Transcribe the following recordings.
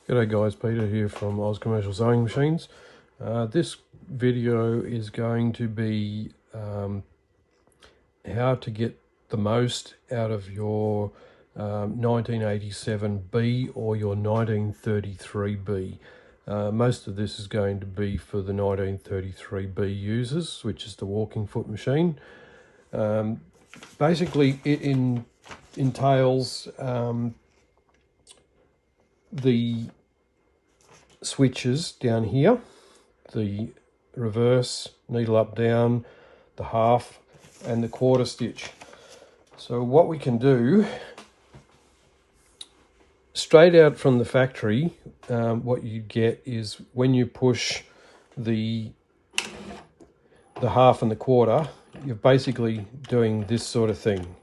G'day guys, Peter here from Oz Commercial Sewing Machines. This video is going to be how to get the most out of your 1987B or your 1933B. Most of this is going to be for the 1933B users, which is the walking foot machine. Basically, it entails the switches down here, the reverse, needle up down, the half and the quarter stitch. So what we can do straight out from the factory, what you get is when you push the half and the quarter, you're basically doing this sort of thing.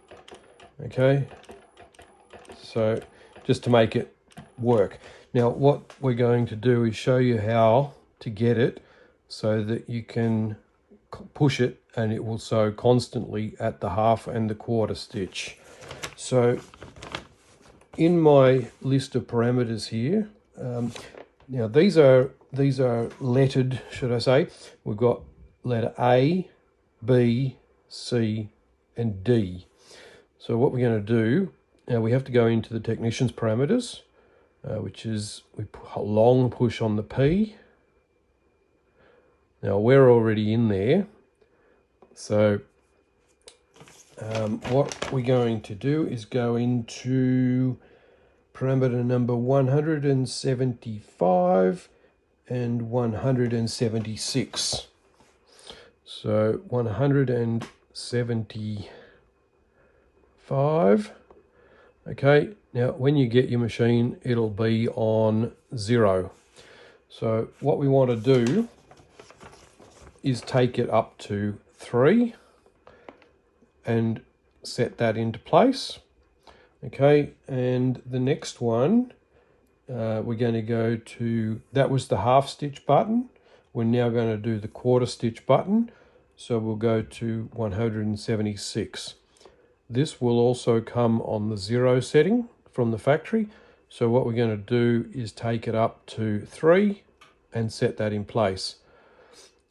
Okay, so just to make it work. Now what we're going to do is show you how to get it so that you can push it and it will sew constantly at the half and the quarter stitch. So in my list of parameters here, now these are lettered, should I say. We've got letter A, B, C and D. So what we're going to do, now we have to go into the technician's parameters, which is we put a long push on the P. Now we're already in there, so what we're going to do is go into parameter number 175 and 176. So 175. Okay, now when you get your machine, it'll be on 0. So what we want to do is take it up to 3 and set that into place. Okay, and the next one, we're going to go to, that was the half stitch button. We're now going to do the quarter stitch button. So we'll go to 176. This will also come on the 0 setting from the factory. So what we're going to do is take it up to 3 and set that in place.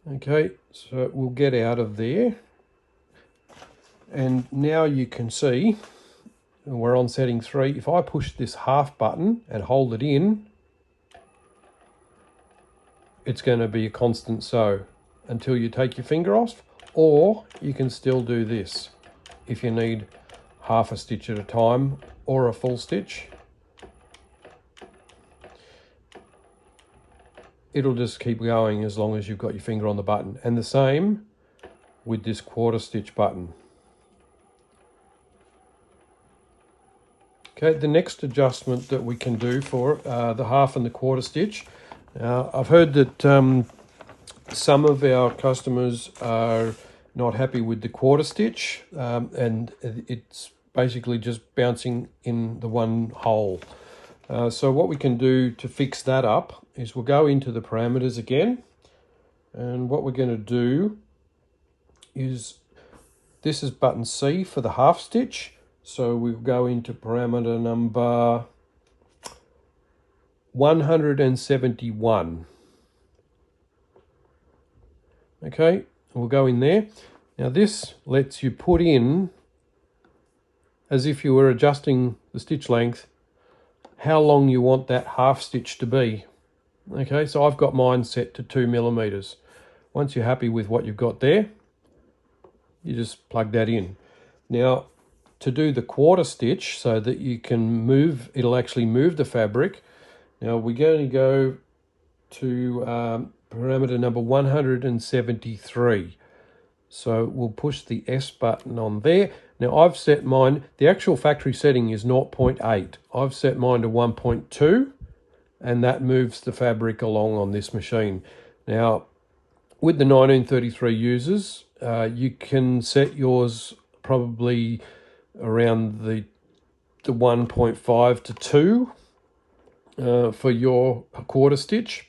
Okay, so we'll get out of there. And now you can see we're on setting 3. If I push this half button and hold it in, it's going to be a constant sew until you take your finger off, or you can still do this if you need half a stitch at a time or a full stitch. It'll just keep going as long as you've got your finger on the button. And the same with this quarter stitch button. Okay, the next adjustment that we can do for the half and the quarter stitch. Now, I've heard that some of our customers are not happy with the quarter stitch, and it's basically just bouncing in the one hole. So what we can do to fix that up is we'll go into the parameters again, and what we're going to do is, this is button C for the half stitch, so we'll go into parameter number 171. Okay, we'll go in there. Now this lets you put in, as if you were adjusting the stitch length, how long you want that half stitch to be. Okay, so I've got mine set to 2 millimeters. Once you're happy with what you've got there, you just plug that in. Now, to do the quarter stitch so that you can move, it'll actually move the fabric. Now we're going to go to parameter number 173. So we'll push the S button on there. Now I've set mine, the actual factory setting is 0.8. I've set mine to 1.2, and that moves the fabric along on this machine. Now with the 1933 users, you can set yours probably around the 1.5 to 2 for your quarter stitch.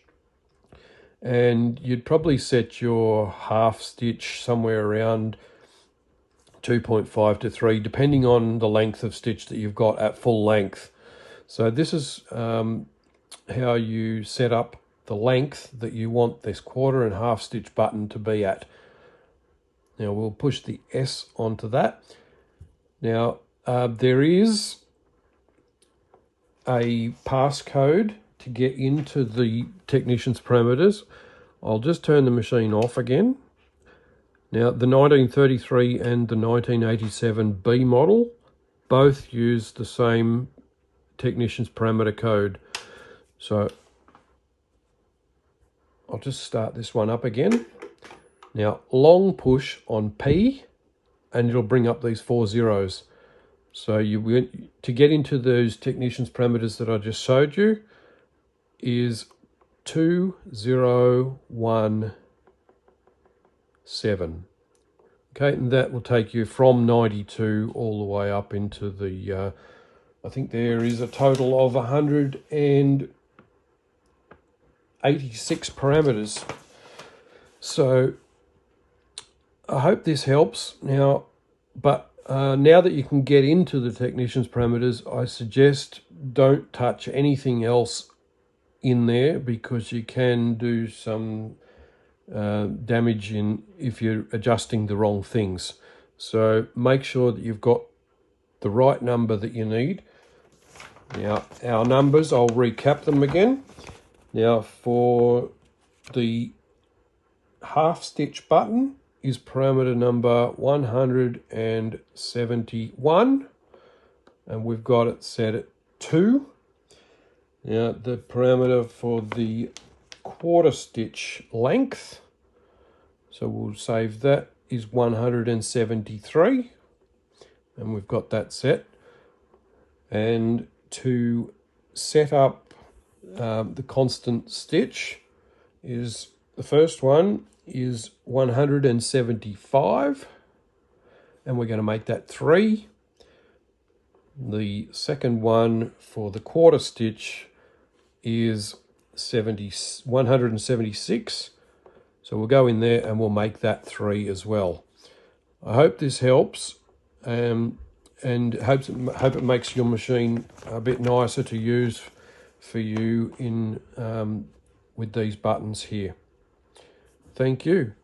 And you'd probably set your half stitch somewhere around 2.5 to 3, depending on the length of stitch that you've got at full length. So this is how you set up the length that you want this 1/4 and 1/2 stitch button to be at. Now we'll push the S onto that. Now there is a passcode to get into the technician's parameters. I'll just turn the machine off again. Now the 1933 and the 1987B model both use the same technician's parameter code. So I'll just start this one up again. Now long push on P and it'll bring up these 4 zeros. So to get into those technician's parameters that I just showed you is 2017. Okay, and that will take you from 92 all the way up into the, I think there is a total of 186 parameters. So I hope this helps. Now that you can get into the technician's parameters, I suggest don't touch anything else in there, because you can do some damage if you're adjusting the wrong things. So make sure that you've got the right number that you need. Now our numbers, I'll recap them again. Now for the 1/2 stitch button is parameter number 171, and we've got it set at 2. Now the parameter for the 1/4 stitch length, so we'll save that, is 173, and we've got that set. And to set up the constant stitch is, the first one is 175, and we're going to make that 3. The second one for the 1/4 stitch is 176, so we'll go in there and we'll make that 3 as well. I hope this helps, and hope it makes your machine a bit nicer to use for you in with these buttons here. Thank you.